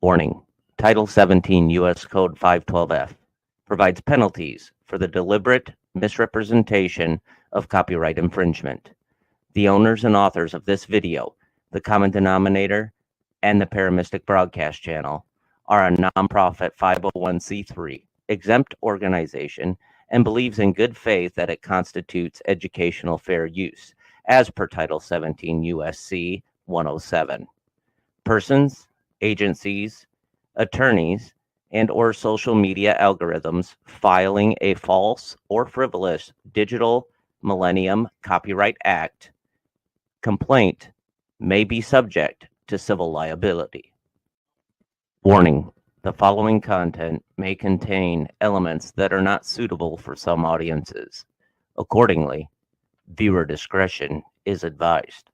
Warning: Title 17 U.S. Code 512F provides penalties for the deliberate misrepresentation of copyright infringement. The owners and authors of this video, the common denominator, and the Paramystic Broadcast Channel are a nonprofit 501c3 exempt organization and believes in good faith that it constitutes educational fair use, as per Title 17 U.S.C. 107. Persons, agencies, attorneys, and or social media algorithms filing a false or frivolous Digital Millennium Copyright Act complaint may be subject to civil liability. Warning: the following content may contain elements that are not suitable for some audiences. Accordingly, viewer discretion is advised.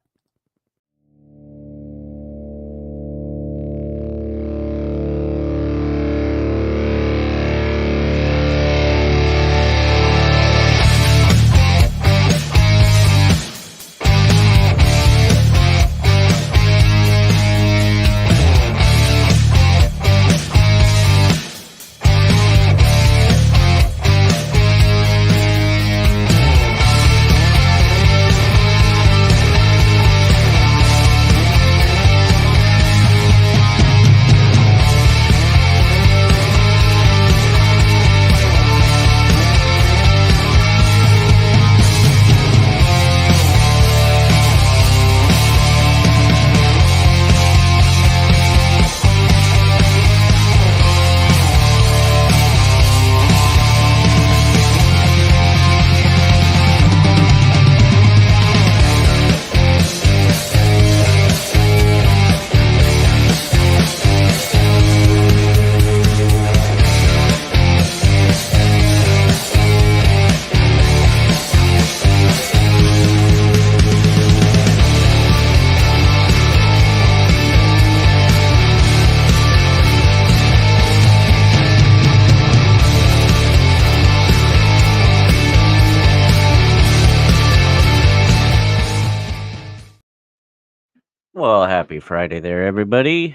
Well, happy Friday there, everybody.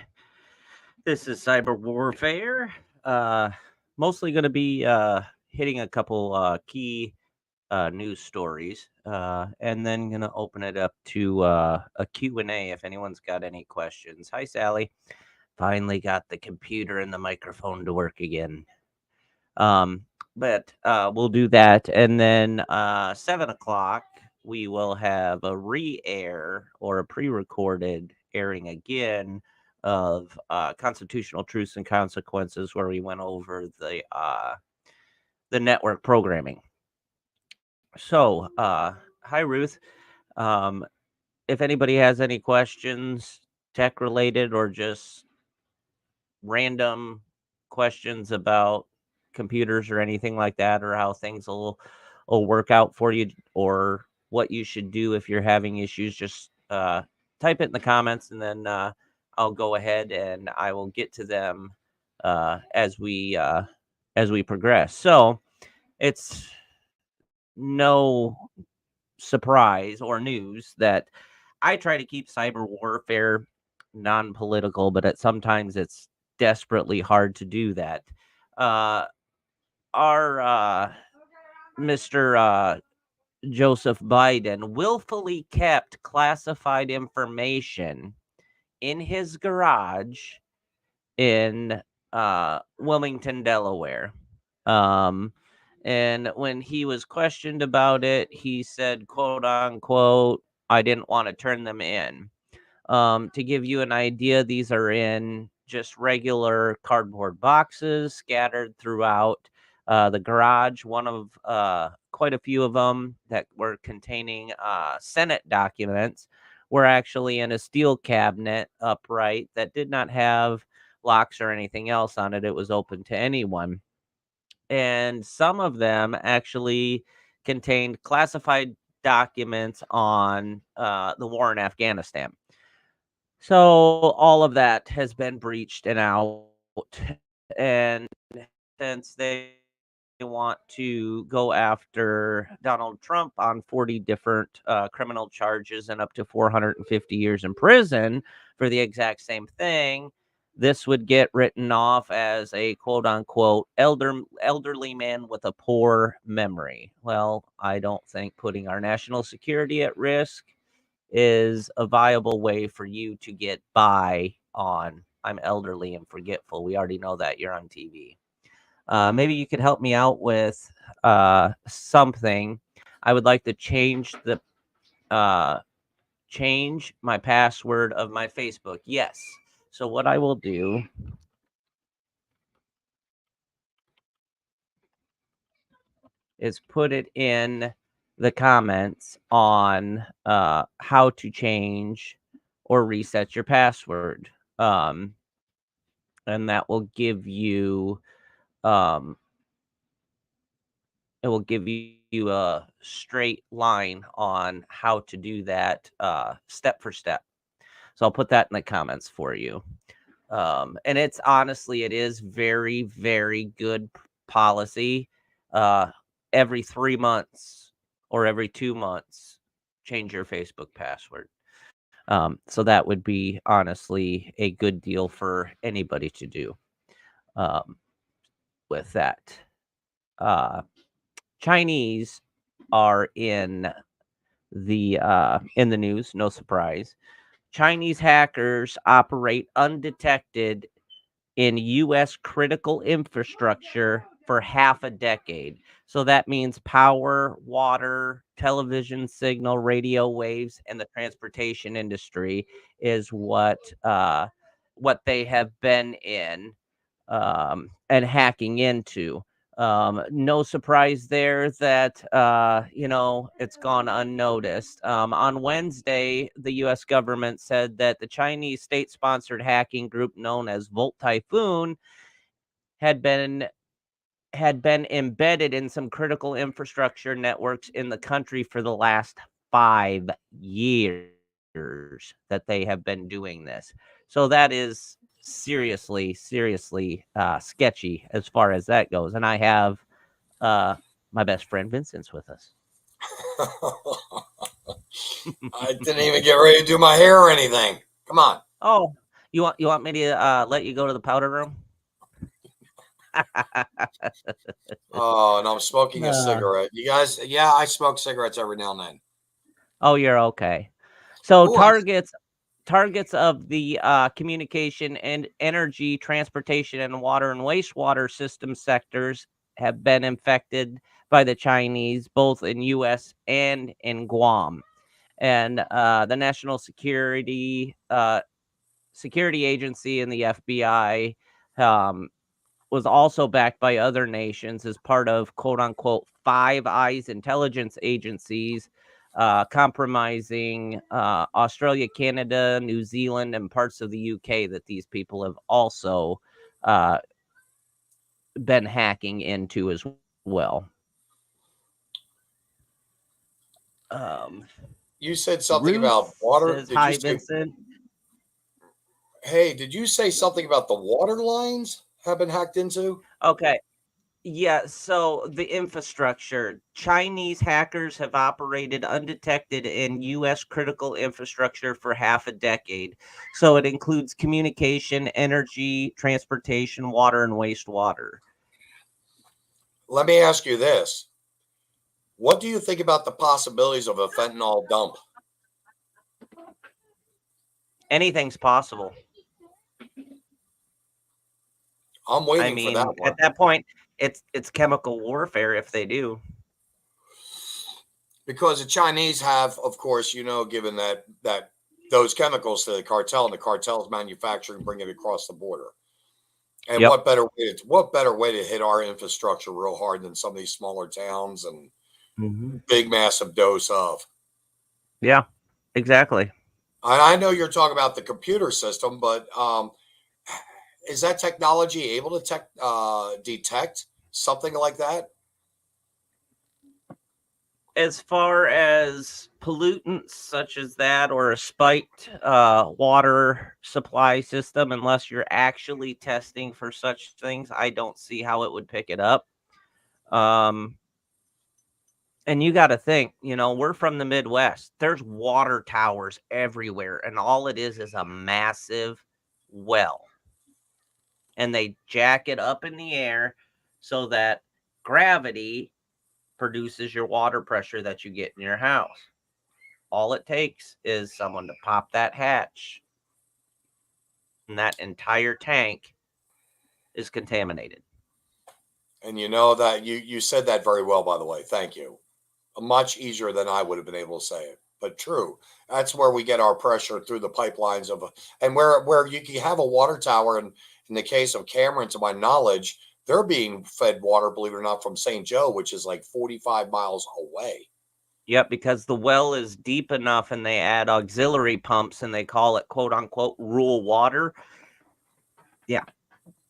This is Cyber Warfare. Mostly going to be hitting a couple key news stories, and then going to open it up to a Q&A if anyone's got any questions. Hi, Sally. Finally got the computer and the microphone to work again. But we'll do that, and then 7 o'clock. We will have a re-air or a pre-recorded airing again of Constitutional Truths and Consequences, where we went over the network programming. So, hi, Ruth. If anybody has any questions, tech-related or just random questions about computers or anything like that, or how things will work out for you, or what you should do if you're having issues, just type it in the comments, and then I'll go ahead and I will get to them as we progress. So it's no surprise or news that I try to keep cyber warfare non-political, but sometimes it's desperately hard to do that. Our Mr. Joseph Biden willfully kept classified information in his garage in Wilmington, Delaware. Um, and when he was questioned about it, he said, quote unquote, I didn't want to turn them in. To give you an idea, these are in just regular cardboard boxes scattered throughout the garage. One of quite a few of them that were containing Senate documents were actually in a steel cabinet upright that did not have locks or anything else on it. It was open to anyone. And some of them actually contained classified documents on the war in Afghanistan. So all of that has been breached and out. And since they want to go after Donald Trump on 40 different criminal charges and up to 450 years in prison for the exact same thing, this would get written off as a quote unquote elderly man with a poor memory. Well, I don't think putting our national security at risk is a viable way for you to get by on I'm elderly and forgetful. We already know that. You're on TV. Maybe you could help me out with something. I would like to uh, change my password of my Facebook. Yes. So what I will do is put it in the comments on how to change or reset your password. And that will give you um, it will give you a straight line on how to do that step for step. So I'll put that in the comments for you. And it's honestly, it is very, very good policy. Uh, every 3 months or every 2 months, change your Facebook password. So that would be honestly a good deal for anybody to do um, with that. Uh, Chinese are in the news, no surprise. Chinese hackers operate undetected in US critical infrastructure for half a decade. So that means power, water, television signal, radio waves, and the transportation industry is what they have been in and hacking into. No surprise there that it's gone unnoticed. On Wednesday, the U.S. government said that the Chinese state-sponsored hacking group known as Volt Typhoon had been had been embedded in some critical infrastructure networks in the country for the last 5 years that they have been doing this. So that is seriously sketchy as far as that goes. And I have uh, my best friend Vincent's with us. I didn't even get ready to do my hair or anything. Come on. Oh, you want me to let you go to the powder room? Oh, and I'm smoking a Uh, cigarette. You guys, yeah, I smoke cigarettes every now and then. oh, you're okay. So Oh, targets of the communication and energy, transportation, and water and wastewater system sectors have been infected by the Chinese, both in U.S. and in Guam. And the National Security Agency and the FBI um, was also backed by other nations as part of quote unquote Five Eyes intelligence agencies, compromising Australia, Canada, New Zealand, and parts of the UK that these people have also uh, been hacking into as well. Um, you said something about Ruth water. says, Did you "Hi, say, Vincent." hey, did you say something about the water lines have been hacked into? Okay. Yeah, so the infrastructure. Chinese hackers have operated undetected in U.S. critical infrastructure for half a decade. So it includes communication, energy, transportation, water, and wastewater. Let me ask you this. What do you think about the possibilities of a fentanyl dump? Anything's possible. I'm I waiting for that mean, one. at that point, it's chemical warfare if they do. Because the Chinese have, of course, given that those chemicals to the cartel, and the cartel's manufacturing, bring it across the border. And Yep. what better way to hit our infrastructure real hard than some of these smaller towns and Mhm. big massive dose of. Yeah, exactly. I know you're talking about the computer system, but is that technology able to detect something like that? As far as pollutants such as that or a spiked water supply system, unless you're actually testing for such things, I don't see how it would pick it up. Um, and you got to think, we're from the Midwest. There's water towers everywhere, and all it is a massive well. And they jack it up in the air so that gravity produces your water pressure that you get in your house. All it takes is someone to pop that hatch, and that entire tank is contaminated. And you know that you said that very well, by the way. Thank you. Much easier than I would have been able to say it, but true. That's where we get our pressure through the pipelines and where you can have a water tower. And in the case of Cameron, to my knowledge, they're being fed water, believe it or not, from St. Joe, which is like 45 miles away. Yep, because the well is deep enough and they add auxiliary pumps and they call it quote unquote rural water. Yeah,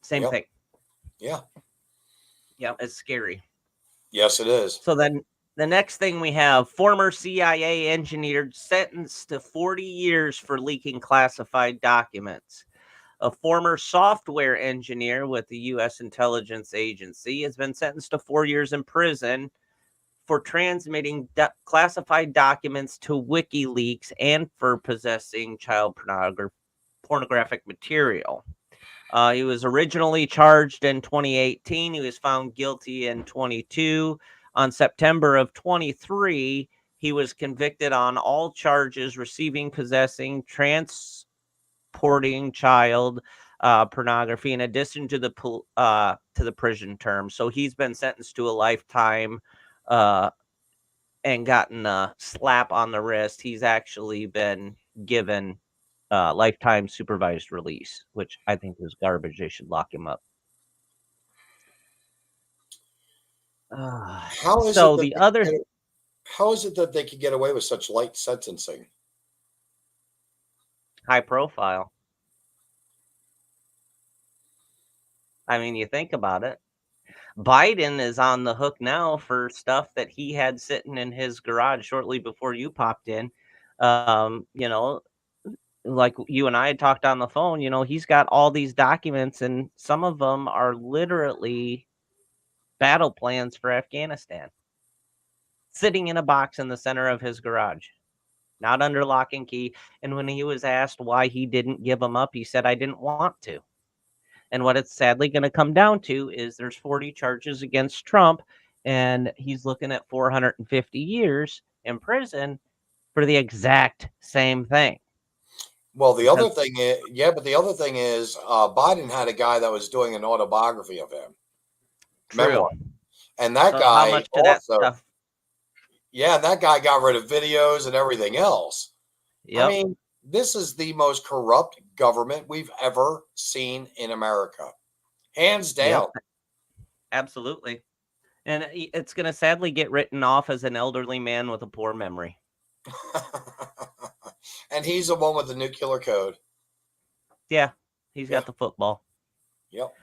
same Yep. thing. Yeah. Yeah, it's scary. Yes, it is. So then the next thing we have former CIA engineer sentenced to 40 years for leaking classified documents. A former software engineer with the U.S. intelligence agency has been sentenced to 4 years in prison for transmitting classified documents to WikiLeaks and for possessing child pornographic material. He was originally charged in 2018. He was found guilty in 22. On September of 23, he was convicted on all charges receiving, possessing, transporting child pornography in addition to the prison term. So he's been sentenced to a lifetime uh, and gotten a slap on the wrist. He's actually been given lifetime supervised release, which I think is garbage. They should lock him up. Uh, How is it so that the other how is it that they can get away with such light sentencing? high profile, I mean, you think about it. Biden is on the hook now for stuff that he had sitting in his garage shortly before you popped in. Um, you know, like you and I had talked on the phone, he's got all these documents, and some of them are literally battle plans for Afghanistan sitting in a box in the center of his garage, not under lock and key. And when he was asked why he didn't give them up, he said, I didn't want to. And what it's sadly going to come down to is there's 40 charges against Trump, and he's looking at 450 years in prison for the exact same thing. Well, the other Because thing is, yeah, but the other thing is, Biden had a guy that was doing an autobiography of him, true. memoir, and that So how guy much to that also, stuff? yeah, and that guy got rid of videos and everything else. I Yep. mean, this is the most corrupt government we've ever seen in America, hands Yep. down. Absolutely. And it's going to sadly get written off as an elderly man with a poor memory. And he's the one with the nuclear code. Yeah, he's Yeah, got the football. yep.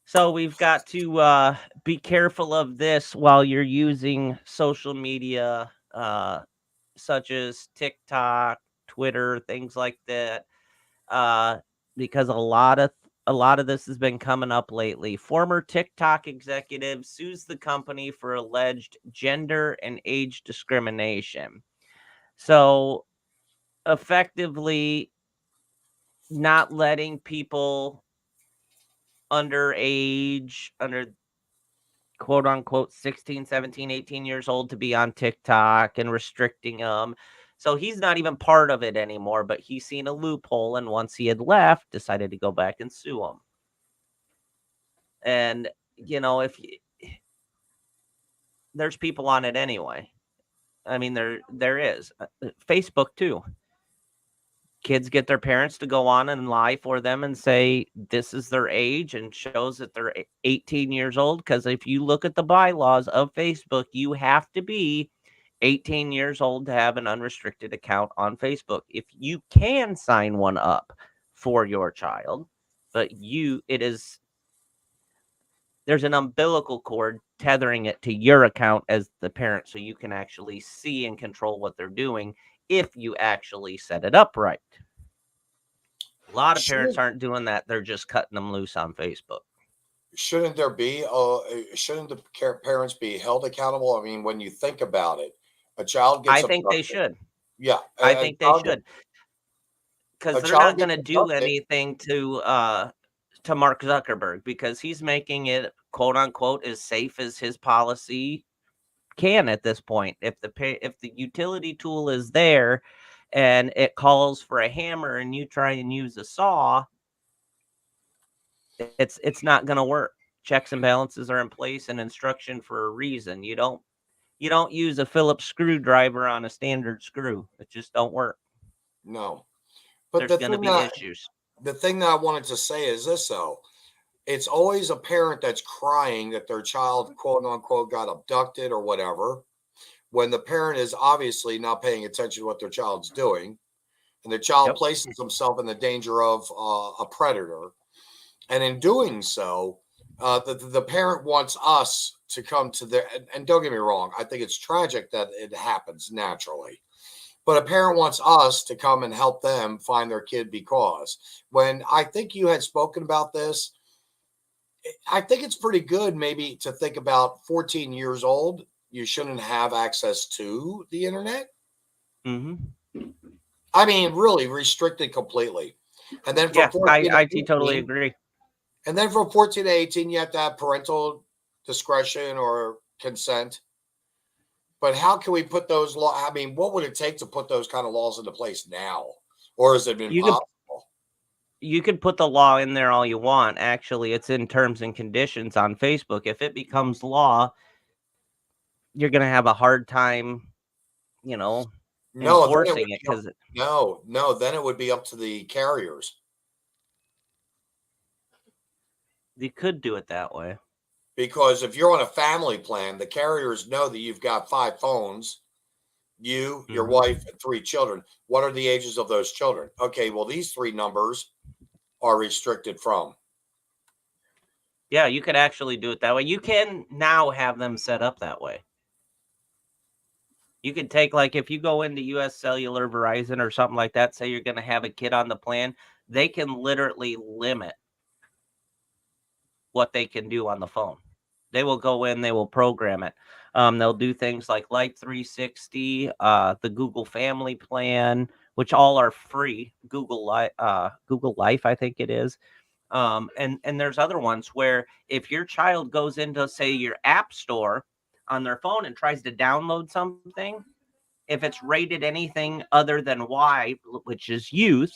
So we've got to be careful of this while you're using social media, such as TikTok, Twitter, things like that, uh, because a lot of this has been coming up lately. Former TikTok executive sues the company for alleged gender and age discrimination. So effectively, not letting people under quote unquote 16, 17, 18 years old to be on TikTok and restricting them. So he's not even part of it anymore, but he's seen a loophole. And once he had left, decided to go back and sue him. And if there's people on it anyway. I mean, there is Facebook too. Kids get their parents to go on and lie for them and say this is their age and shows that they're 18 years old. Because if you look at the bylaws of Facebook, you have to be 18 years old to have an unrestricted account on Facebook. If you can sign one up for your child, but there's an umbilical cord tethering it to your account as the parent so you can actually see and control what they're doing if you actually set it up right. A lot of parents Shouldn't aren't doing that. They're just cutting them loose on Facebook. shouldn't there be shouldn't the parents be held accountable? I mean, when you think about it, a child I gets think they abducted. should. Yeah, I think they should, because a they're not child going gets to do abducted. anything to Mark Zuckerberg because he's making it quote unquote as safe as his policy can at this point. If the utility tool is there and it calls for a hammer and you try and use a saw, it's not going to work. Checks and balances are in place and instruction for a reason. You don't use a Phillips screwdriver on a standard screw. It just don't work. No, but There's going to be issues. the thing that I wanted to say is this though. It's always a parent that's crying that their child, quote unquote, got abducted or whatever, when the parent is obviously not paying attention to what their child's doing, and the child Yep. places himself in the danger of a predator. And in doing so, the parent wants us to come to their, and don't get me wrong, I think it's tragic that it happens naturally. But a parent wants us to come and help them find their kid because when I think you had spoken about this, I think it's pretty good maybe to think about 14 years old. You shouldn't have access to the internet. Hmm. I mean, really restricted completely. And then from Yeah, 14 to I totally 18, agree. and then from 14 to 18, you have to have parental discretion or consent. But how can we put those law? I mean, what would it take to put those kind of laws into place now? Or has it been You could possible? you could put the law in there all you want. Actually, it's in terms and conditions on Facebook. If it becomes law, you're going to have a hard time, you know, No, then it would enforcing it be up, because no, then it would be up to the carriers. they could do it that way. Because if you're on a family plan, the carriers know that you've got 5 phones, you, your wife, Hmm. and 3 children. What are the ages of those children? Okay, well, these 3 numbers are restricted from. Yeah, you could actually do it that way. You can now have them set up that way. You could take, like, if you go into US Cellular, Verizon, or something like that, say you're going to have a kid on the plan, they can literally limit what they can do on the phone. They will go in, they will program it. They'll do things like Light 360, the Google Family Plan, which all are free. Google Life, I think it is. And there's other ones where if your child goes into, say, your app store on their phone and tries to download something, if it's rated anything other than Y, which is youth,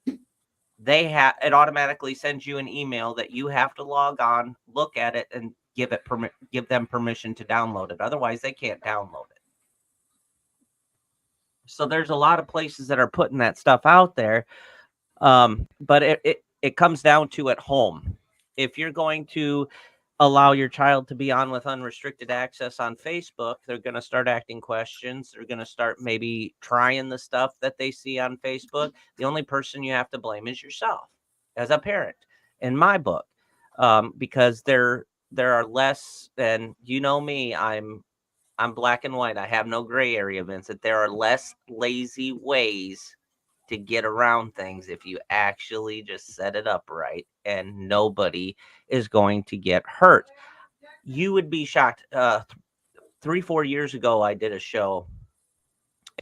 it automatically sends you an email that you have to log on, look at it, and give them permission to download it. Otherwise, they can't download it. So there's a lot of places that are putting that stuff out there. But it comes down to at home. If you're going to allow your child to be on with unrestricted access on Facebook, they're going to start asking questions. They're going to start maybe trying the stuff that they see on Facebook. The only person you have to blame is yourself as a parent, in my book, because there are less than, me. I'm black and white. I have no gray area, Vincent. There are less lazy ways to get around things if you actually just set it up right, and nobody is going to get hurt. You would be shocked. 3 4 years ago, I did a show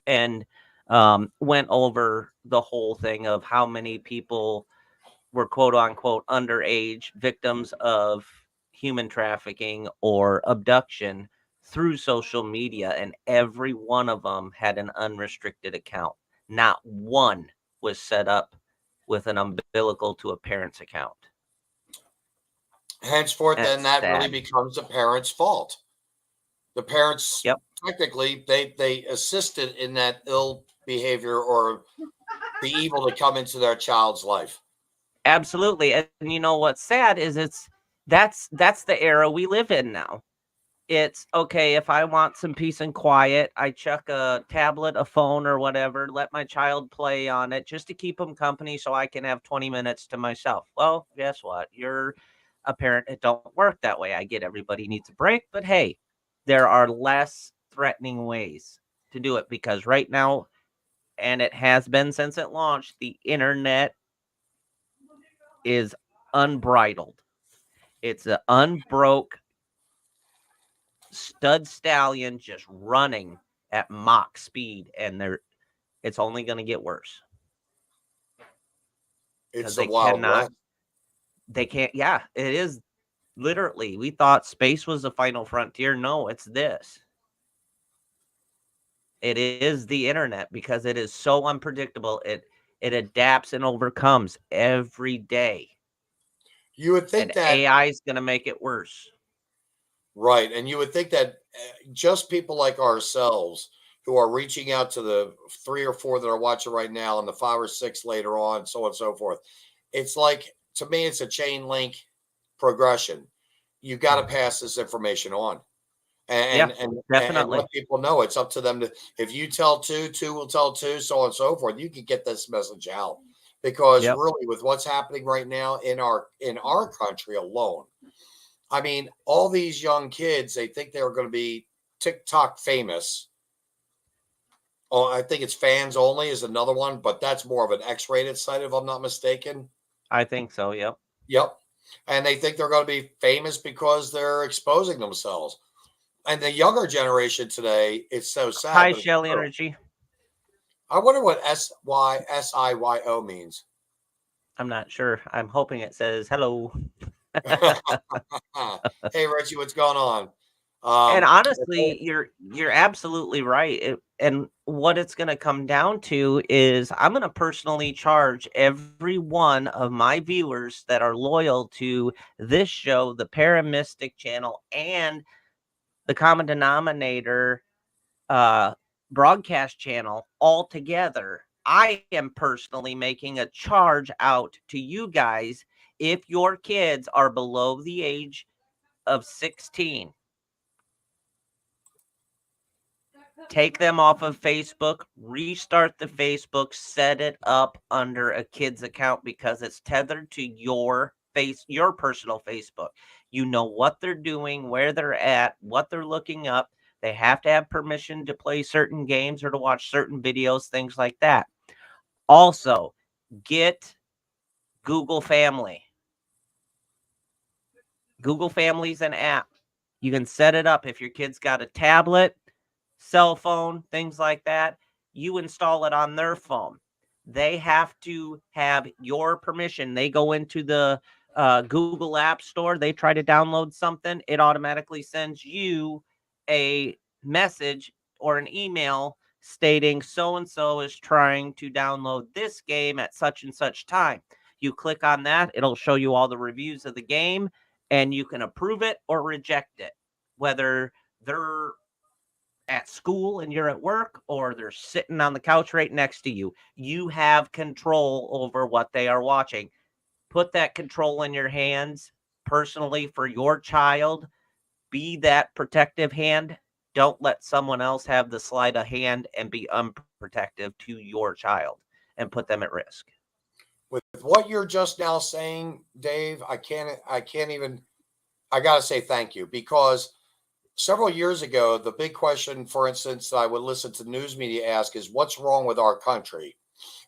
and went over the whole thing of how many people were quote unquote underage victims of human trafficking or abduction through social media, and every one of them had an unrestricted account. Not one was set up with an umbilical to a parent's account. Henceforth, then That's that really sad. becomes the parents' fault. The parents Yep. technically they assisted in that ill behavior or the evil to come into their child's life. Absolutely. And you know what's sad is that's the era we live in now. It's okay if I want some peace and quiet, I chuck a tablet, a phone, or whatever, let my child play on it just to keep them company so I can have 20 minutes to myself. Well, guess what? You're a parent. It don't work that way. I get everybody needs a break, but hey, there are less threatening ways to do it because right now, and it has been since it launched, the internet is unbridled. It's an unbroke stud stallion just running at Mach speed, and it's only going to get worse because It's the Wild West. they can't. Yeah, it is literally. We thought space was the final frontier. No, it's this. It is the internet because it is so unpredictable. It adapts and overcomes every day, You would think and that, AI is going to make it worse. right, and you would think that just people like ourselves who are reaching out to the 3 or 4 that are watching right now and the 5 or 6 later on, so on and so forth. It's like, to me, it's a chain link progression. You got to pass this information on Yeah, and let definitely. people know it's up to them to, if you tell two, two will tell two, so on and so forth. You can get this message out because Yep. really, with what's happening right now in our country alone, I mean, all these young kids, they think they're going to be TikTok famous. Oh, I think it's Fans Only is another one, but that's more of an X-rated site, if I'm not mistaken. I think so. Yep. Yep. And they think they're going to be famous because they're exposing themselves. And the younger generation today, it's so sad, Hi, but it's Shelly true. Energy. I wonder what SYSIYO means. I'm not sure. I'm hoping it says hello. Hey, Richie, what's going on? And Okay. honestly, you're absolutely right. And what it's going to come down to is I'm going to personally charge every one of my viewers that are loyal to this show, the Paramistic channel, and the Common Denominator uh, broadcast channel all together. I am personally making a charge out to you guys if your kids are below the age of 16. Take them off of Facebook, restart the Facebook, set it up under a kid's account because it's tethered to your personal Facebook. You know what they're doing, where they're at, what they're looking up. They have to have permission to play certain games or to watch certain videos, things like that. Also, get Google Family. Google Family is an app. You can set it up if your kid's got a tablet, cell phone, things like that. You install it on their phone. They have to have your permission. They go into the Google App Store, they try to download something, it automatically sends you a message or an email stating so and so is trying to download this game at such and such time. You click on that, it'll show you all the reviews of the game, and you can approve it or reject it, whether they're at school and you're at work or they're sitting on the couch right next to you. You have control over what they are watching. Put that control in your hands personally for your child. Be that protective hand. Don't let someone else have the sleight of hand and be unprotective to your child and put them at risk. With what you're just now saying, Dave, I can't even, I got to say thank you because several years ago, the big question, for instance, that I would listen to news media ask is what's wrong with our country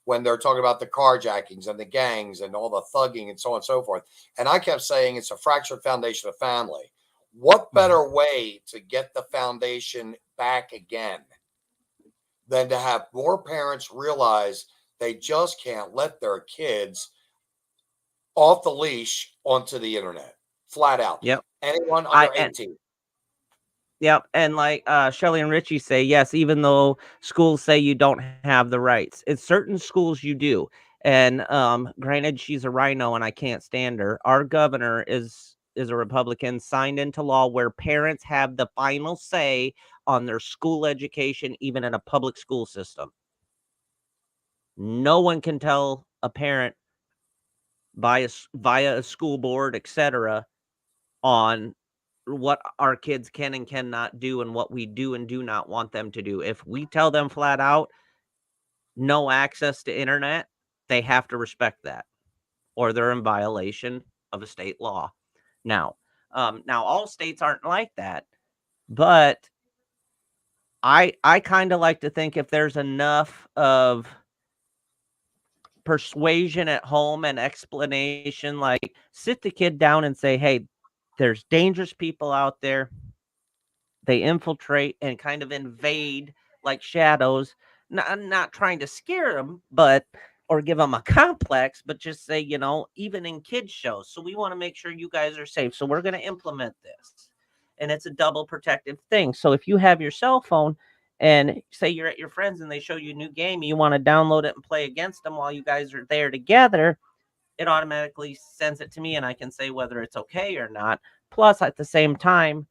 when they're talking about the carjackings and the gangs and all the thugging and so on and so forth. And I kept saying it's a fractured foundation of family. What Mhm. better way to get the foundation back again than to have more parents realize they just can't let their kids off the leash onto the internet, flat out. Yep. Anyone I under and 18. Yep, and like, Shelley and Richie say, yes, even though schools say you don't have the rights, in certain schools you do. And, granted, she's a rhino and I can't stand her. Our governor is a Republican, signed into law where parents have the final say on their school education, even in a public school system. No one can tell a parent via a school board, etc., on what our kids can and cannot do and what we do and do not want them to do. If we tell them flat out no access to internet, they have to respect that, or they're in violation of a state law. Now all states aren't like that, but I kind of like to think if there's enough of persuasion at home and explanation, like sit the kid down and say, hey, there's dangerous people out there. They infiltrate and kind of invade like shadows. Not trying to scare them, but or give them a complex, but just say, even in kids shows. So we want to make sure you guys are safe. So we're going to implement this. And it's a double protective thing. So if you have your cell phone and say you're at your friends and they show you a new game, you want to download it and play against them while you guys are there together, it automatically sends it to me and I can say whether it's okay or not. Plus, at the same time,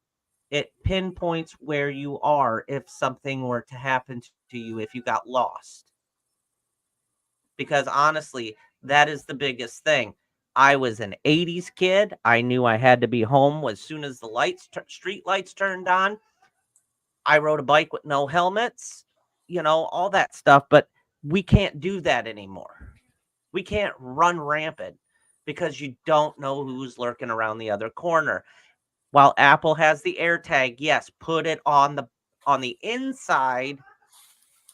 it pinpoints where you are if something were to happen to you, if you got lost. Because honestly, that is the biggest thing. I was an 80s kid. I knew I had to be home as soon as the street lights turned on. I rode a bike with no helmets, all that stuff. But we can't do that anymore. We can't run rampant because you don't know who's lurking around the other corner. While Apple has the AirTag, yes, put it on the inside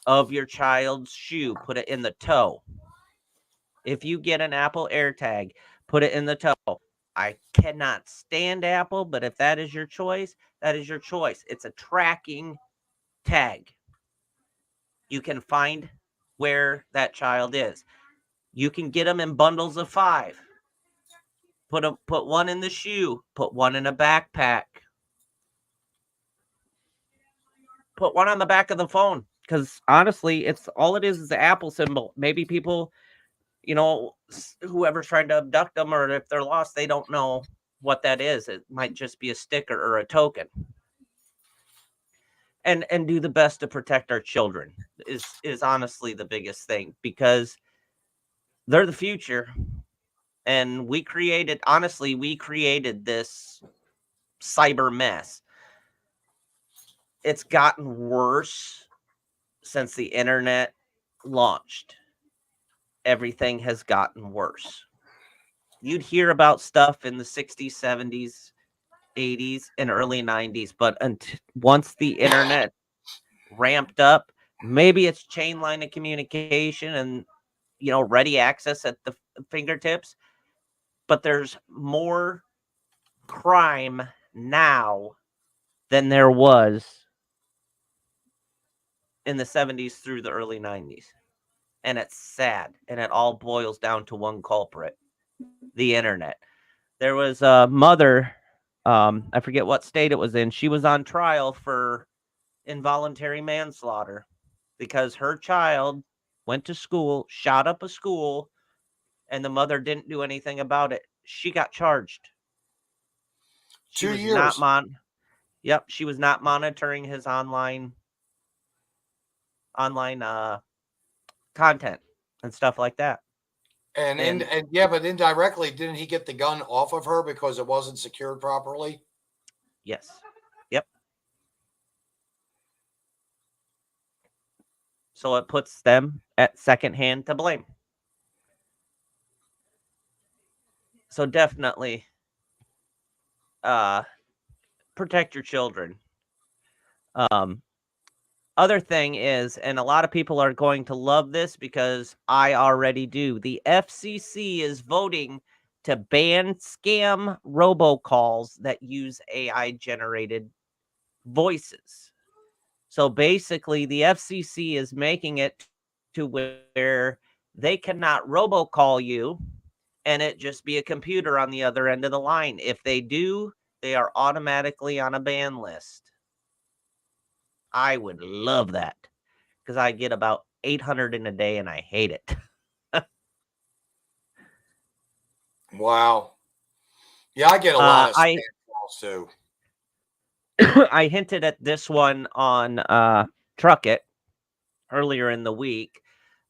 of your child's shoe. Put it in the toe. If you get an Apple AirTag, put it in the toe. I cannot stand Apple, but if that is your choice, that is your choice. It's a tracking tag. You can find where that child is. You can get them in bundles of 5. Put one in the shoe, put one in a backpack. Put one on the back of the phone, because honestly, it's all it is the Apple symbol. Maybe people, whoever's trying to abduct them, or if they're lost, they don't know what that is. It might just be a sticker or a token. And do the best to protect our children is honestly the biggest thing, because they're the future. And we created this cyber mess. It's gotten worse since the internet launched. Everything has gotten worse. You'd hear about stuff in the 60s, 70s, 80s, and early 90s, but once the internet ramped up, maybe it's chain line of communication and ready access at the fingertips, but there's more crime now than there was in the 70s through the early 90s. And it's sad. And it all boils down to one culprit: the internet. There was a mother, I forget what state it was in. She was on trial for involuntary manslaughter because her child went to school, shot up a school, and the mother didn't do anything about it. She got charged. She 2 was not years. she was not monitoring his online content and stuff like that. And yeah, but indirectly, didn't he get the gun off of her because it wasn't secured properly? Yes. Yep. So it puts them at second hand to blame. So definitely protect your children. Other thing is, and a lot of people are going to love this because I already do, the FCC is voting to ban scam robocalls that use AI generated voices. So basically, the FCC is making it to where they cannot robocall you and it just be a computer on the other end of the line. If they do, they are automatically on a ban list. I would love that because I get about 800 in a day and I hate it. Wow. Yeah, I get a lot of I spam calls too. I hinted at this one on Truck It earlier in the week.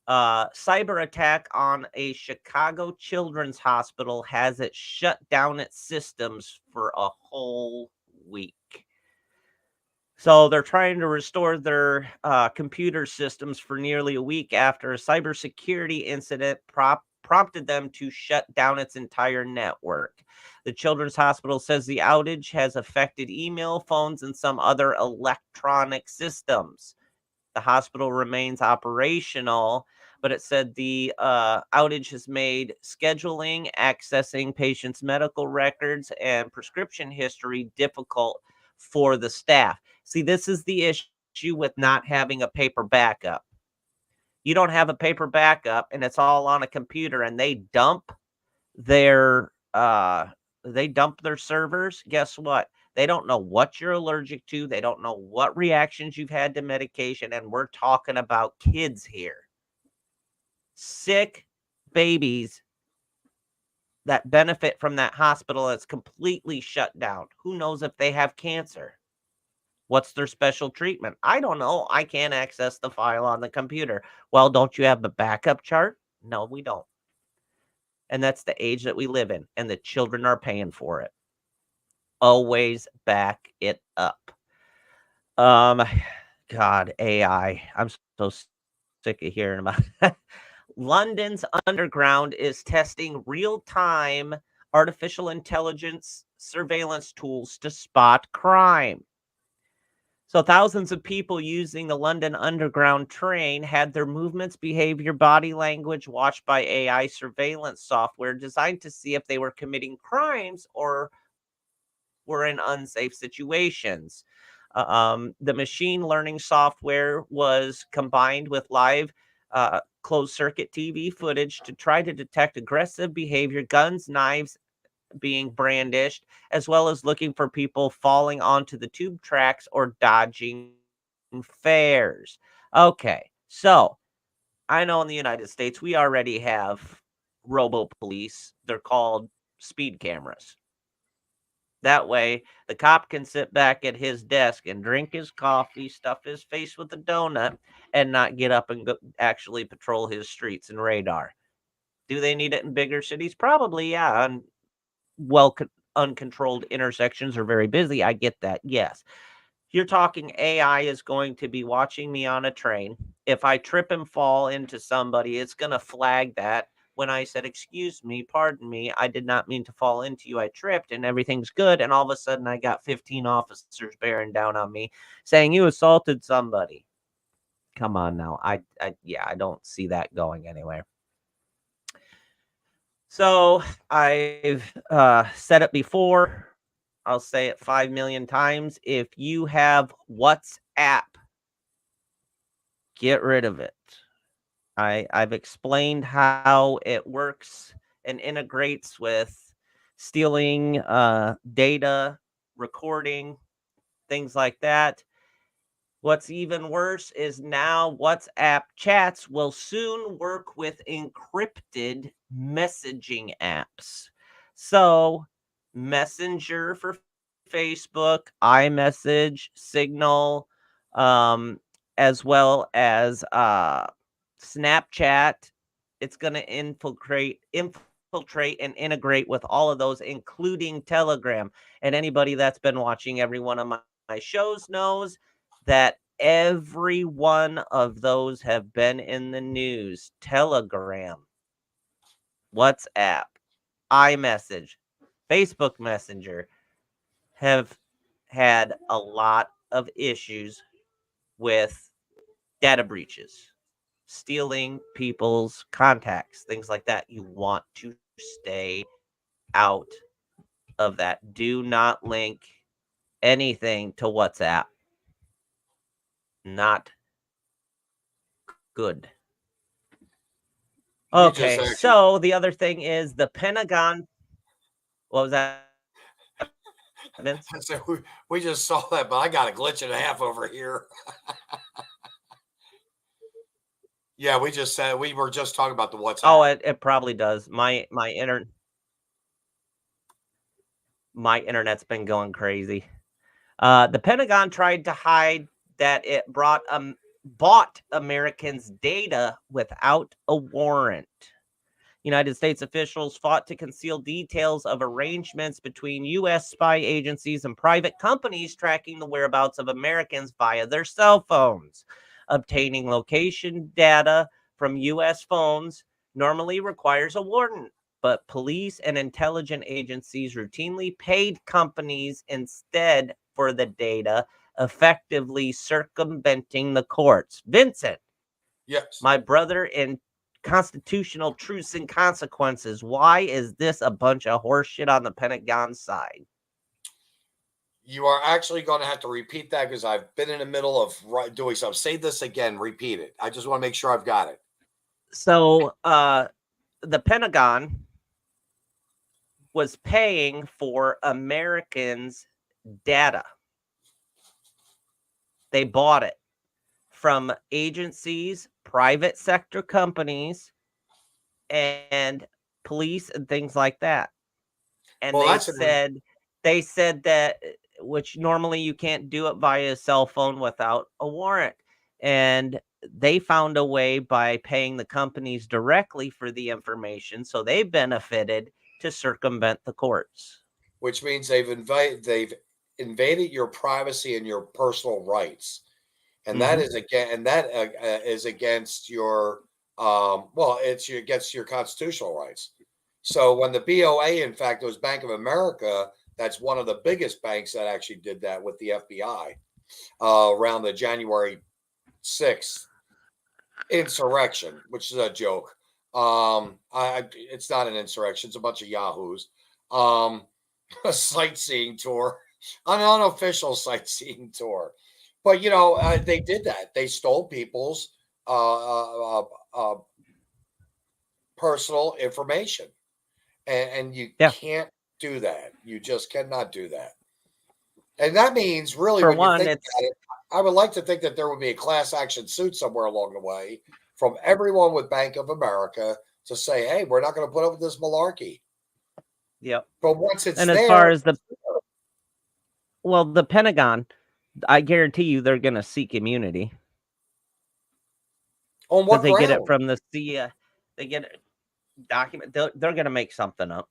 Cyber attack on a Chicago children's hospital has it shut down its systems for a whole week. So they're trying to restore their computer systems for nearly a week after a cybersecurity incident prompted them to shut down its entire network. The Children's Hospital says the outage has affected email, phones, and some other electronic systems. The hospital remains operational, but it said the outage has made scheduling, accessing patients' medical records, and prescription history difficult for the staff. See, this is the issue with not having a paper backup. You don't have a paper backup, and it's all on a computer, and their they dump their servers. Guess what? They don't know what you're allergic to. They don't know what reactions you've had to medication. And we're talking about kids here. Sick babies that benefit from that hospital that's completely shut down. Who knows if they have cancer? What's their special treatment? I don't know. I can't access the file on the computer. Well, don't you have the backup chart? No, we don't. And that's the age that we live in, and the children are paying for it. Always back it up. Um, God, AI. I'm so sick of hearing about it. London's underground is testing real-time artificial intelligence surveillance tools to spot crime. So thousands of people using the London Underground train had their movements, behavior, body language watched by AI surveillance software designed to see if they were committing crimes or were in unsafe situations. The machine learning software was combined with live closed circuit TV footage to try to detect aggressive behavior, guns, knives being brandished, as well as looking for people falling onto the tube tracks or dodging fares. Okay, so I know in the United States we already have robo police. They're called speed cameras. That way, the cop can sit back at his desk and drink his coffee, stuff his face with a donut, and not get up and actually patrol his streets and radar. Do they need it in bigger cities? Probably, yeah. And uncontrolled intersections are very busy. I get that. Yes. You're talking AI is going to be watching me on a train. If I trip and fall into somebody, it's going to flag that when I said, "Excuse me, pardon me, I did not mean to fall into you. I tripped and everything's good." And all of a sudden, I got 15 officers bearing down on me saying, "You assaulted somebody." Come on now. Yeah, I don't see that going anywhere. So I've said it before. I'll say it 5 million times. If you have WhatsApp, get rid of it. I've explained how it works and integrates with stealing data, recording, things like that. What's even worse is now WhatsApp chats will soon work with encrypted messaging apps. So, Messenger for Facebook, iMessage, Signal, um, as well as Snapchat. It's going to infiltrate and integrate with all of those, including Telegram. And anybody that's been watching every one of my shows knows that every one of those have been in the news. Telegram, WhatsApp, iMessage, Facebook Messenger have had a lot of issues with data breaches, stealing people's contacts, things like that. You want to stay out of that. Do not link anything to WhatsApp. Not good. We just Okay, actually, so the other thing is the Pentagon. What was that, Vince? I said we just saw that, but I got a glitch and a half over here. Yeah, we just said we were just talking about the Oh, WhatsApp. it probably does. My internet. My internet's been going crazy. The Pentagon tried to hide that it bought Americans' data without a warrant. United States officials fought to conceal details of arrangements between U.S. spy agencies and private companies tracking the whereabouts of Americans via their cell phones. Obtaining location data from U.S. phones normally requires a warrant, but police and intelligence agencies routinely paid companies instead for the data, effectively circumventing the courts. Vincent, Yes. my brother in constitutional truths and consequences. Why is this a bunch of horseshit on the Pentagon side? You are actually going to have to repeat that because I've been in the middle of doing something. Say this again, repeat it. I just want to make sure I've got it. So, the Pentagon was paying for Americans' data. They bought it from agencies, private sector companies, and police and things like that. And Well, they said that which normally you can't do it via cell phone without a warrant. And they found a way by paying the companies directly for the information, so they benefited to circumvent the courts. which means they've invaded your privacy and your personal rights, and that Mm-hmm. is is against your it's against your constitutional rights. So when the BOA, in fact, it was Bank of America. That's one of the biggest banks that actually did that with the FBI around the January 6th insurrection, which is a joke. It's not an insurrection; it's a bunch of yahoos. Um, a sightseeing tour, an unofficial sightseeing tour. But they did that. They stole people's uh, uh, uh, personal information, and you Yeah. can't do that. You just cannot do that. And that means, really, For when you one, think about it, I would like to think that there would be a class action suit somewhere along the way from everyone with Bank of America to say, "Hey, we're not going to put up with this malarkey." yep. But once it's And as far there, as the Pentagon, I guarantee you they're going to seek immunity on because what they get it ground? from the CIA. They get it document. They're going to make something up.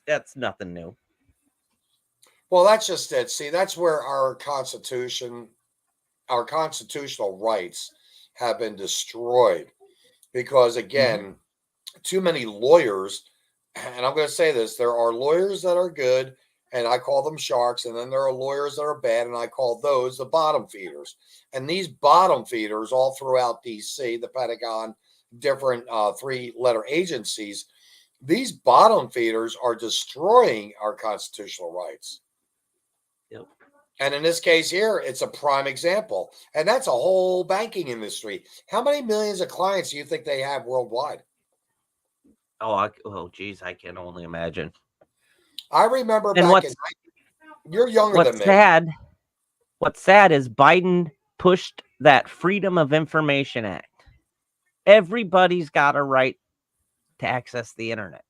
That's nothing new. Well, that's just it. See, that's where our constitutional rights have been destroyed because, Mm-hmm. again, too many lawyers, and I'm going to say this, there are lawyers that are good, and I call them sharks, and then there are lawyers that are bad, and I call those the bottom feeders. And these bottom feeders all throughout DC, the Pentagon, different three-letter agencies, these bottom feeders are destroying our constitutional rights. Yep. And in this case here, it's a prime example. And that's a whole banking industry. How many millions of clients do you think they have worldwide? Oh, geez, I can only imagine. I remember And back in, you're younger than what's me. sad, what's sad is Biden pushed that Freedom of Information Act. Everybody's got a right to access the internet.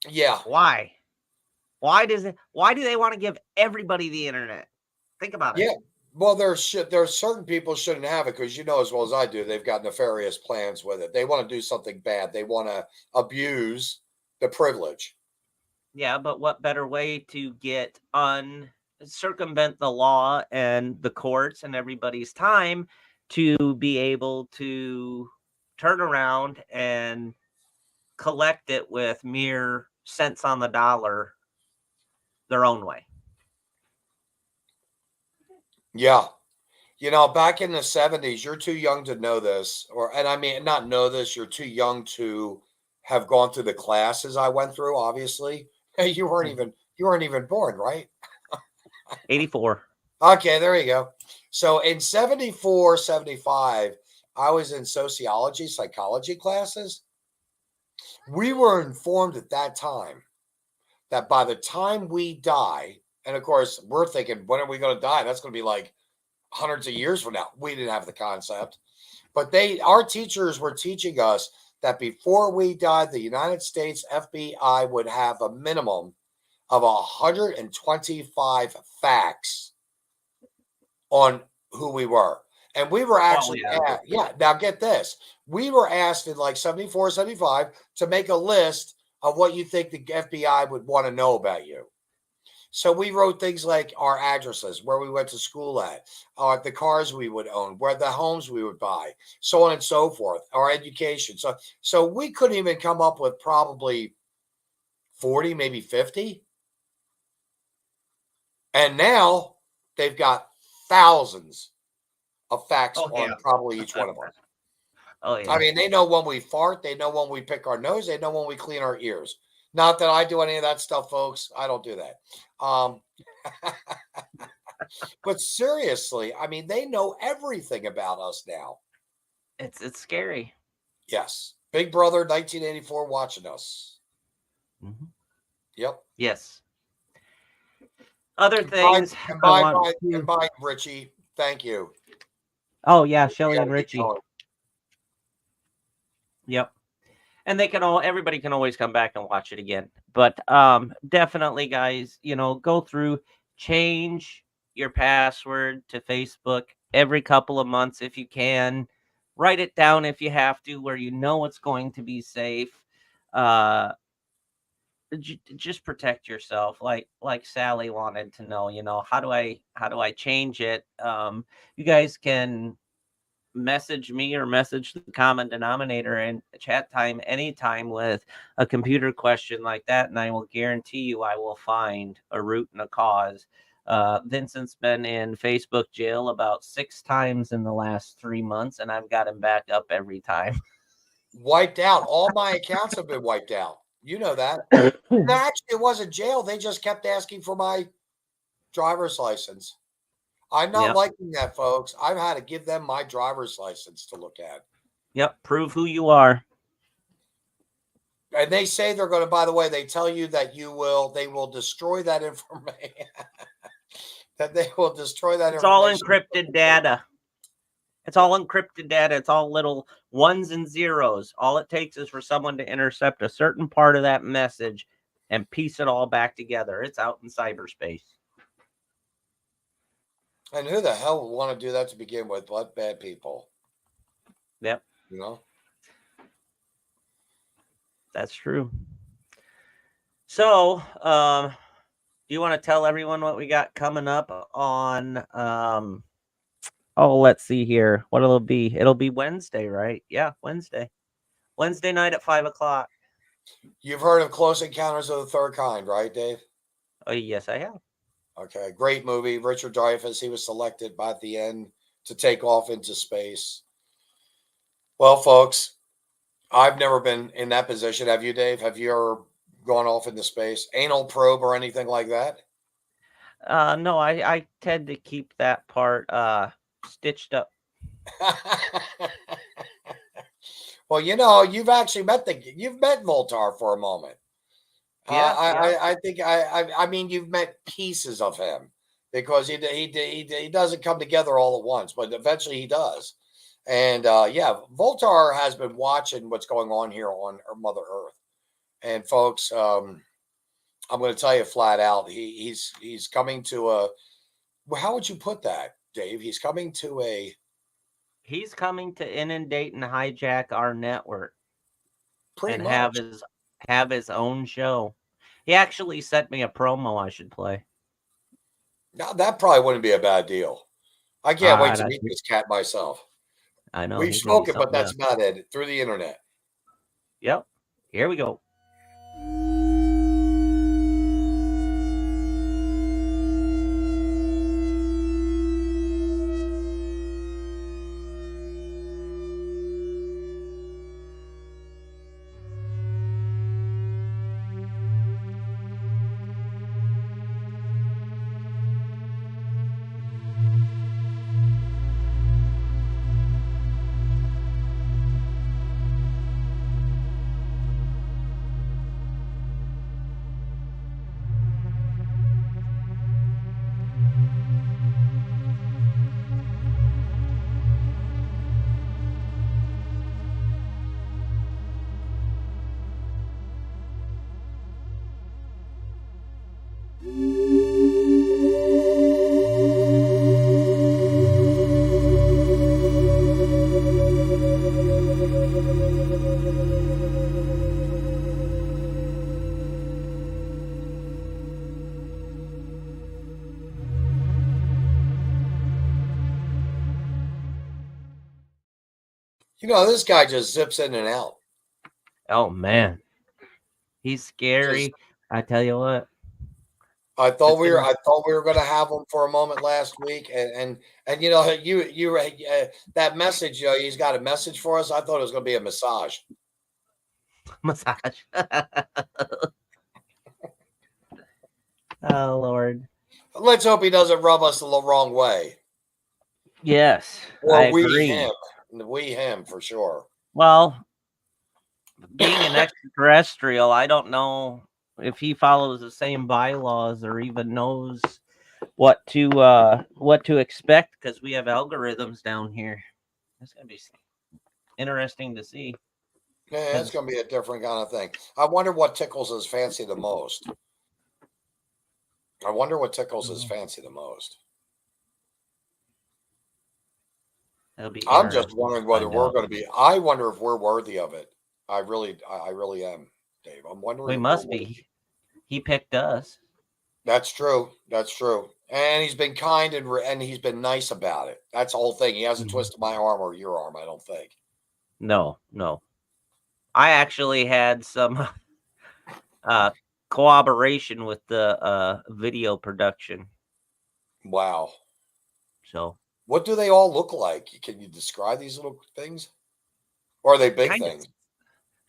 Yeah. Why? Why do they want to give everybody the internet? Think about it. Yeah. Well, there's certain people shouldn't have it because you know as well as I do, they've got nefarious plans with it. They want to do something bad. They want to abuse the privilege. Yeah, but what better way to circumvent the law and the courts and everybody's time to be able to turn around and collect it with mere cents on the dollar their own way. Yeah. Back in the 70s, you're too young to know this, and I mean, not know this, you're too young to have gone through the classes I went through, obviously. Hey, you weren't even born, right? 84. Okay, there you go. So in 74, 75, I was in sociology, psychology classes. We were informed at that time that by the time we die, and of course, we're thinking, when are we going to die? That's going to be like hundreds of years from now. We didn't have the concept. But our teachers were teaching us that before we died, the United States FBI would have a minimum of 125 facts on who we were. And we were actually, now get this. We were asked in like 74, 75 to make a list of what you think the FBI would want to know about you. So we wrote things like our addresses, where we went to school at, the cars we would own, where the homes we would buy, so on and so forth, our education. So we couldn't even come up with probably 40, maybe 50. And now they've got thousands of facts on probably each one of us. Oh, yeah. I mean, they know when we fart. They know when we pick our nose. They know when we clean our ears. Not that I do any of that stuff, folks. I don't do that. But seriously, I mean, they know everything about us now. It's scary. Yes. Big Brother 1984 watching us. Mm-hmm. Yep. Yes. Other things. Goodbye, Richie. Thank you. Oh, yeah, Shelly and Richie. Yep. And everybody can always come back and watch it again. But definitely, guys, go through, change your password to Facebook every couple of months if you can. Write it down if you have to, where it's going to be safe. Just protect yourself, like Sally wanted to know. How do I change it? You guys can message me or message the common denominator in chat time anytime with a computer question like that, and I will guarantee you I will find a root and a cause. Vincent's been in Facebook jail about 6 times in the last 3 months, and I've got him back up every time. Wiped out. All my accounts have been wiped out. You know that. Actually, it wasn't jail. They just kept asking for my driver's license. I'm not liking that, folks. I've had to give them my driver's license to look at. Yep. Prove who you are. And they say they're going to, by the way, they tell you that they will destroy that information. That they will destroy that information. It's all encrypted data. It's all encrypted data. It's all little ones and zeros. All it takes is for someone to intercept a certain part of that message and piece it all back together. It's out in cyberspace. And who the hell would want to do that to begin with? But bad people. Yep. That's true. So, do you want to tell everyone what we got coming up on, let's see here. What it'll be? It'll be Wednesday, right? Yeah, Wednesday. Wednesday night at 5:00. You've heard of Close Encounters of the Third Kind, right, Dave? Oh, yes, I have. Okay, great movie. Richard Dreyfuss, he was selected by the end to take off into space. Well, folks, I've never been in that position. Have you, Dave? Have you ever gone off into space? Anal probe or anything like that? No, I tend to keep that part stitched up. Well, you've actually met Voltar for a moment. I think I mean you've met pieces of him because he doesn't come together all at once, but eventually he does. And Voltar has been watching what's going on here on Mother Earth. And folks, I'm going to tell you flat out, he's coming to a. How would you put that, Dave? He's coming to inundate and hijack our network. Pretty much. Have his own show. He actually sent me a promo I should play. Now that probably wouldn't be a bad deal. I can't wait to meet this cat myself. I know. We've spoken, but that's about it. Through the internet. Yep. Here we go. This guy just zips in and out. Oh man, he's scary. I tell you what. I thought we were going to have him for a moment last week, and that message. He's got a message for us. I thought it was going to be a massage. Massage. Oh Lord. Let's hope he doesn't rub us the wrong way. Yes, or I we agree. him for sure. Well, being an extraterrestrial, I don't know if he follows the same bylaws or even knows what to expect, because we have algorithms down here. It's gonna be interesting to see. Yeah, it's going to be a different kind of thing. I wonder what tickles his fancy the most. I'm just wondering whether we're going to be. I wonder if we're worthy of it. I really am, Dave. I'm wondering. We must be. He picked us. That's true. And he's been kind and he's been nice about it. That's the whole thing. He hasn't twisted my arm or your arm, I don't think. No. I actually had some cooperation with the video production. Wow. So what do they all look like? Can you describe these little things? Or are they big things?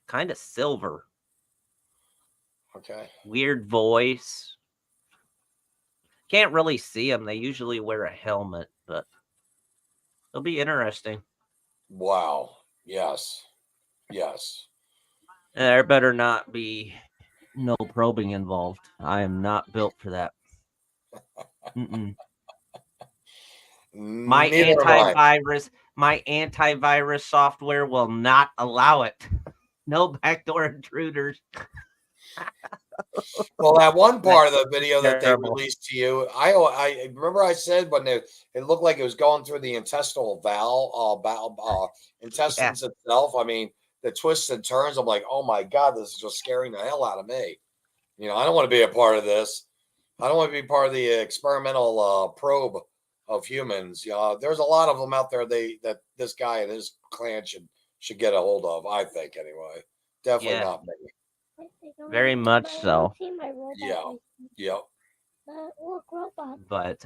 Kind of silver. Okay. Weird voice. Can't really see them. They usually wear a helmet, but it'll be interesting. Wow. Yes. There better not be no probing involved. I am not built for that. My antivirus software will not allow it. No backdoor intruders. Well, that one part of the video that they released to you, I remember I said when it looked like it was going through the intestinal intestines itself. I mean, the twists and turns. I'm like, oh my God, this is just scaring the hell out of me. I don't want to be a part of this. I don't want to be part of the experimental probe of humans. There's a lot of them out there that this guy and his clan should get a hold of. I think anyway. Definitely not me. Very much so. Yeah. Look, robot. But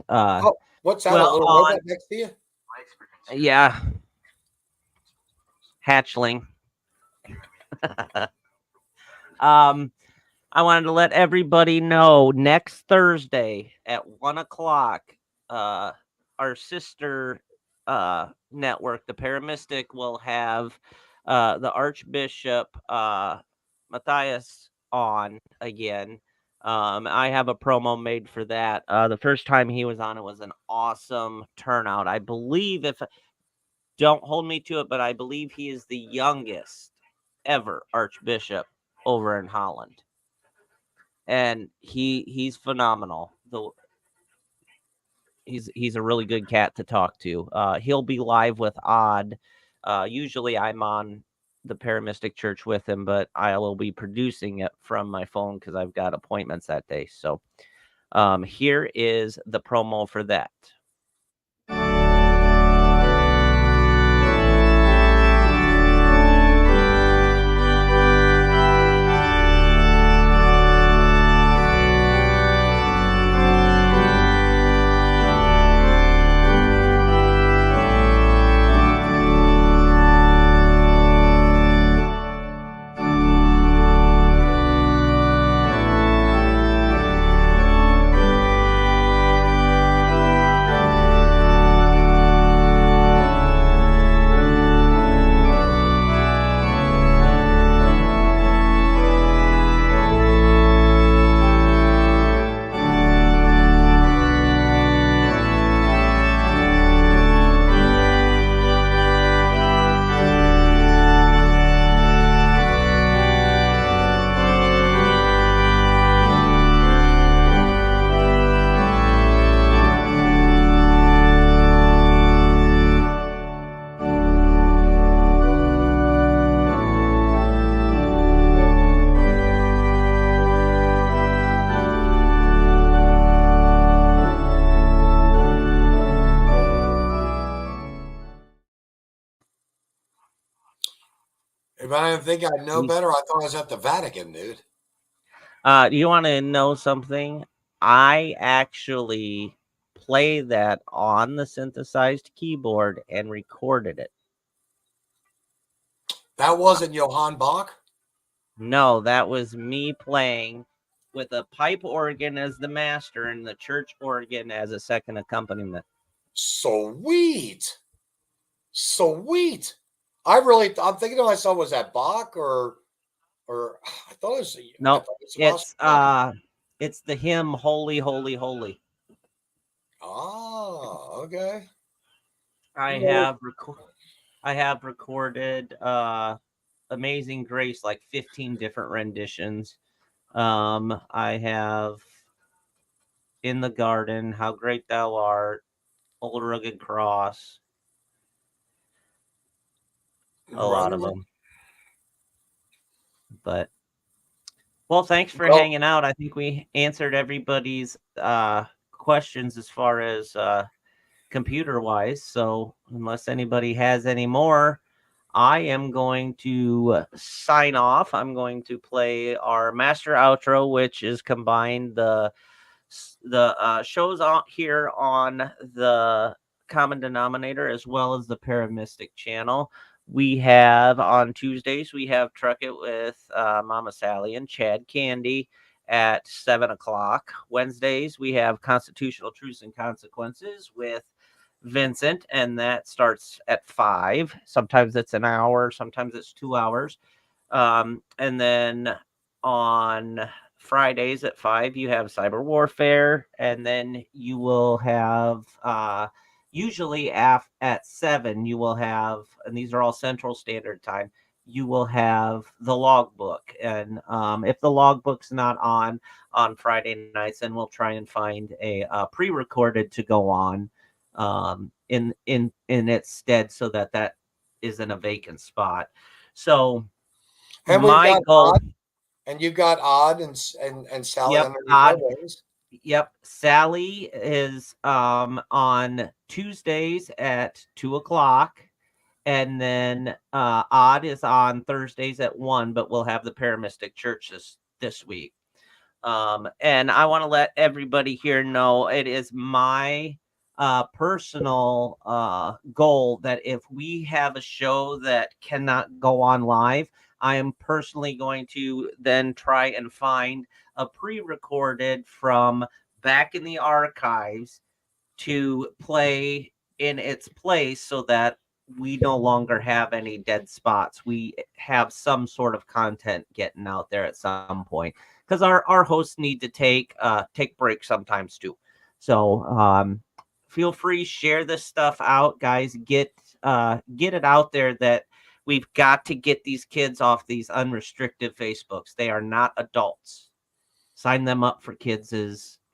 what's that? A little robot next to you? Yeah. Hatchling. I wanted to let everybody know next Thursday at 1:00, our sister network, the Paramystic, will have the Archbishop Matthias on again. I have a promo made for that. The first time he was on, it was an awesome turnout. I believe, don't hold me to it, but I believe he is the youngest ever Archbishop over in Holland. And he's phenomenal. He's a really good cat to talk to. He'll be live with Odd. Usually I'm on the Paramystic Church with him, but I will be producing it from my phone because I've got appointments that day. So here is the promo for that. Steve, I didn't think I'd know better. I thought I was at the Vatican, dude. You want to know something? I actually play that on the synthesized keyboard and recorded it. That wasn't Johann Bach? No, that was me playing with a pipe organ as the master and the church organ as a second accompaniment. Sweet. I'm thinking to myself, was that Bach or I thought it was No, Sebastian. it's the hymn "Holy, Holy, Holy." Okay. I have recorded Amazing Grace, like 15 different renditions. I have In the Garden, How Great Thou Art, Old Rugged Cross, a lot of them. But well, thanks for hanging out. I think we answered everybody's questions as far as computer wise. So unless anybody has any more, I am going to sign off. I'm going to play our master outro, which is combined the shows on here on the common denominator as well as the Paramystic channel. We have on Tuesdays, we have Truck It with Mama Sally and Chad Candy at 7 o'clock. Wednesdays, we have Constitutional Truths and Consequences with Vincent, and that starts at 5. Sometimes it's an hour, sometimes it's 2 hours. And then on Fridays at 5, you have Cyber Warfare, and then you will have usually at 7, you will have, and these are all Central Standard Time, you will have the logbook. And if the logbook's not on Friday nights, then we'll try and find a pre-recorded to go on in its stead, so that isn't a vacant spot. So and my goal, and you got Odd and Sally yep, underneath Odd, those. yep. Sally is on Tuesdays at 2 o'clock, and then Odd is on Thursdays at 1. But we'll have the Paramystic Church this week. And I want to let everybody here know it is my personal goal that if we have a show that cannot go on live, I am personally going to then try and find a pre-recorded from back in the archives to play in its place, so that we no longer have any dead spots. We have some sort of content getting out there at some point, because our hosts need to take breaks sometimes too. So feel free, share this stuff out, guys. Get it out there that we've got to get these kids off these unrestricted Facebooks. They are not adults. Sign them up for kids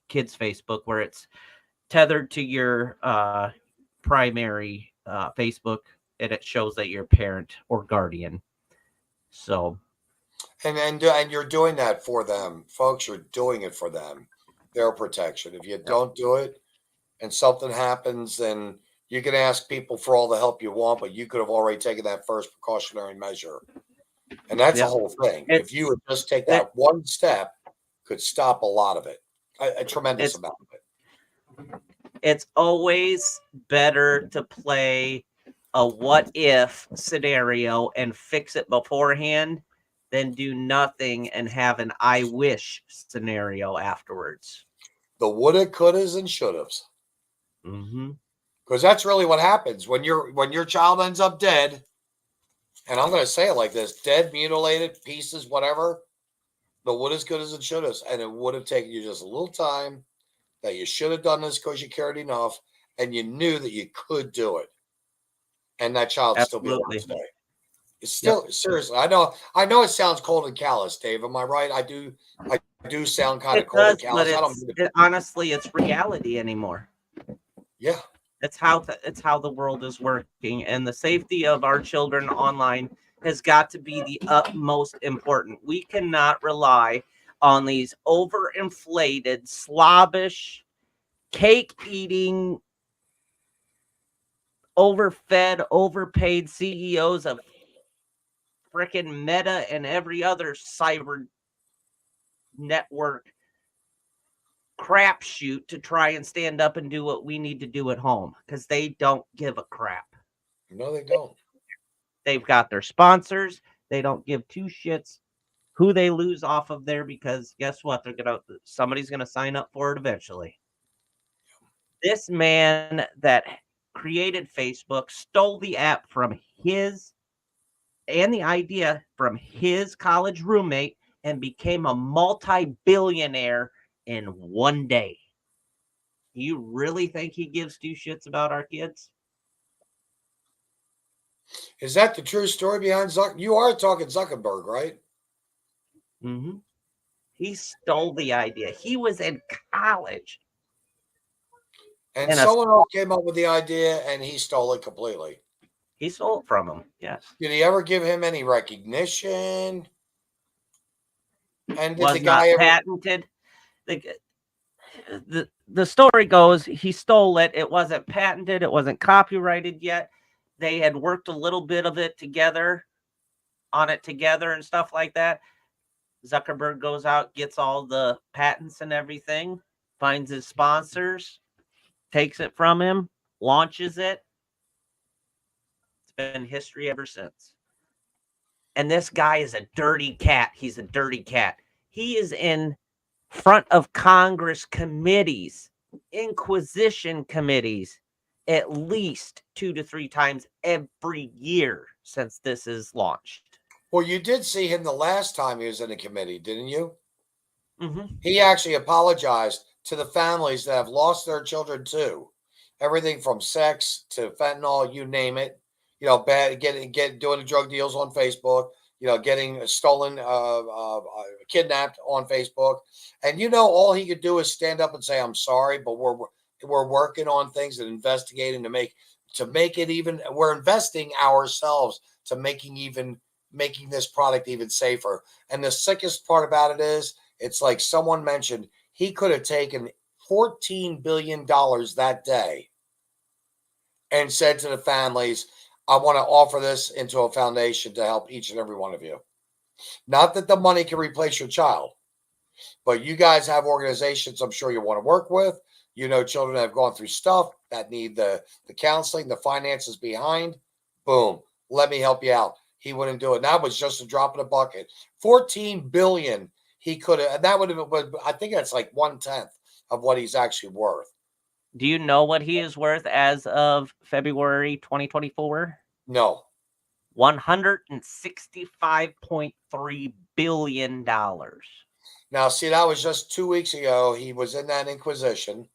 Facebook, where it's tethered to your primary Facebook, and it shows that you're a parent or guardian. So, and you're doing that for them, folks. You're doing it for them, their protection. If you don't do it, and something happens, then you can ask people for all the help you want, but you could have already taken that first precautionary measure. And that's the whole thing. If you would just take that one step, could stop a lot of it, a tremendous amount of it. It's always better to play a what if scenario and fix it beforehand than do nothing and have an I wish scenario afterwards. The woulda, couldas, and shouldas. Because that's really what happens when your child ends up dead. And I'm going to say it like this: dead, mutilated, pieces, whatever. The wouldas, couldas, and shouldas, and it would have taken you just a little time. That you should have done this because you cared enough, and you knew that you could do it, and that child still be alive today. It's still seriously. I know it sounds cold and callous, Dave. Am I right? I do sound kind of cold and callous. Honestly, it's reality anymore. Yeah, it's how the world is working, and the safety of our children online has got to be the utmost important. We cannot rely on these overinflated, slobbish, cake-eating, overfed, overpaid CEOs of frickin' Meta and every other cyber network crapshoot to try and stand up and do what we need to do at home because they don't give a crap. No, they don't. They've got their sponsors. They don't give two shits who they lose off of there because guess what? Somebody's gonna sign up for it eventually. This man that created Facebook stole the app from his and the idea from his college roommate and became a multi-billionaire in one day. You really think he gives two shits about our kids? Is that the true story behind Zuck? You are talking Zuckerberg, right? Mm-hmm. He stole the idea. He was in college. And someone else came up with the idea and he stole it completely. He stole it from him, yes. Did he ever give him any recognition? And did was the guy not ever patented. The story goes he stole it. It wasn't patented. It wasn't copyrighted yet. They had worked a little bit of it together and stuff like that. Zuckerberg goes out, gets all the patents and everything, finds his sponsors, takes it from him, launches it. It's been history ever since. And this guy is a dirty cat. He's a dirty cat. He is in front of Congress committees, inquisition committees, at least 2 to 3 times every year since this is launched. Well, you did see him the last time he was in a committee, didn't you? Mm-hmm. He actually apologized to the families that have lost their children too. Everything from sex to fentanyl, you name it. You know, doing drug deals on Facebook. You know, getting stolen, kidnapped on Facebook, and you know, all he could do is stand up and say, "I'm sorry," but we're working on things and investigating to make it even. We're investing ourselves to making this product even safer. And the sickest part about it is, it's like someone mentioned, he could have taken $14 billion that day and said to the families, I want to offer this into a foundation to help each and every one of you. Not that the money can replace your child, but you guys have organizations I'm sure you want to work with. You know, children that have gone through stuff that need the counseling, the finances behind. Boom. Let me help you out. He wouldn't do it. And that was just a drop in the bucket. 14 billion he could have, and that would have been, I think that's like 1/10 of what he's actually worth. Do you know what he is worth as of February 2024? No. $165.3 billion. Now, see, that was just 2 weeks ago. He was in that inquisition,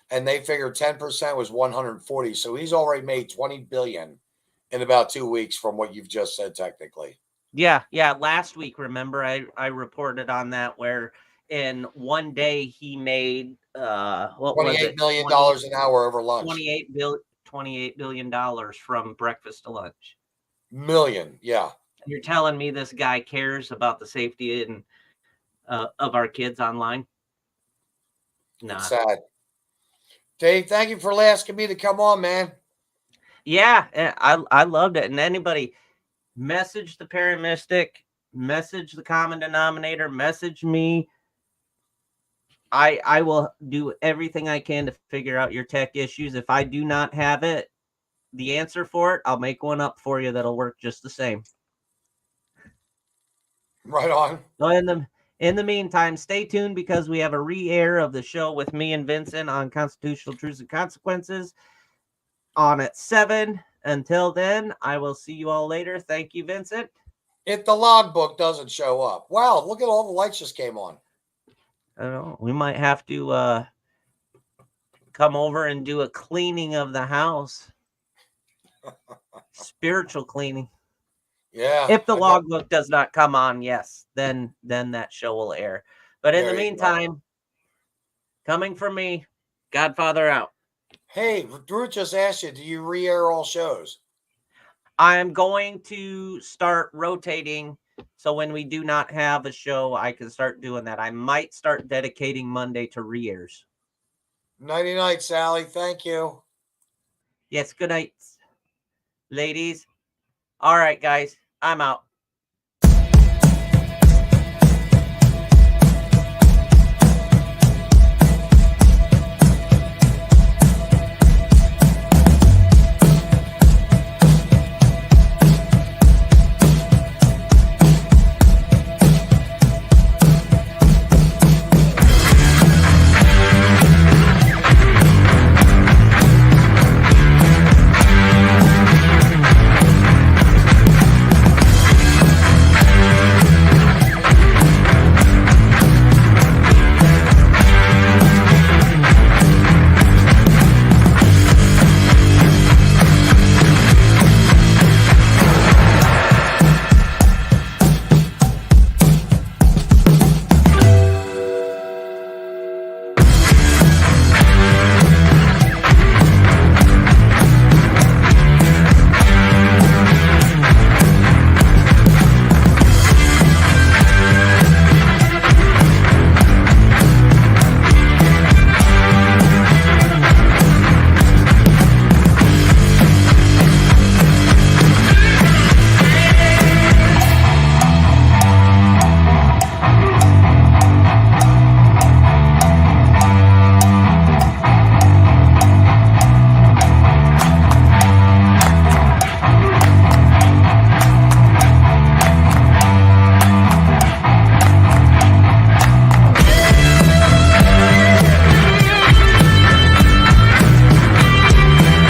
and they figured 10% was 140. So he's already made 20 billion in about 2 weeks from what you've just said, technically. Yeah. Last week, remember, I reported on that where in one day he made what was it? $28 million an hour over lunch. $28 billion from breakfast to lunch. Million, yeah. You're telling me this guy cares about the safety and of our kids online? Nah. It's sad. Dave, thank you for asking me to come on, man. Yeah, I loved it. And anybody message the Paramystic, message the common denominator, message me. I will do everything I can to figure out your tech issues. If I do not have it, the answer for it, I'll make one up for you that'll work just the same. Right on. So in the meantime, stay tuned because we have a re-air of the show with me and Vincent on Constitutional Truths and Consequences on at 7. Until then, I will see you all later. Thank you, Vincent. If the logbook doesn't show up. Wow, look at all the lights just came on. I don't know. We might have to come over and do a cleaning of the house. Spiritual cleaning. Yeah. If the logbook does not come on, yes, then that show will air. But in the meantime, coming from me, Godfather out. Hey, Drew just asked you, do you re-air all shows? I am going to start rotating. So when we do not have a show, I can start doing that. I might start dedicating Monday to re-airs. Nighty night, Sally. Thank you. Yes, good night, ladies. All right, guys. I'm out.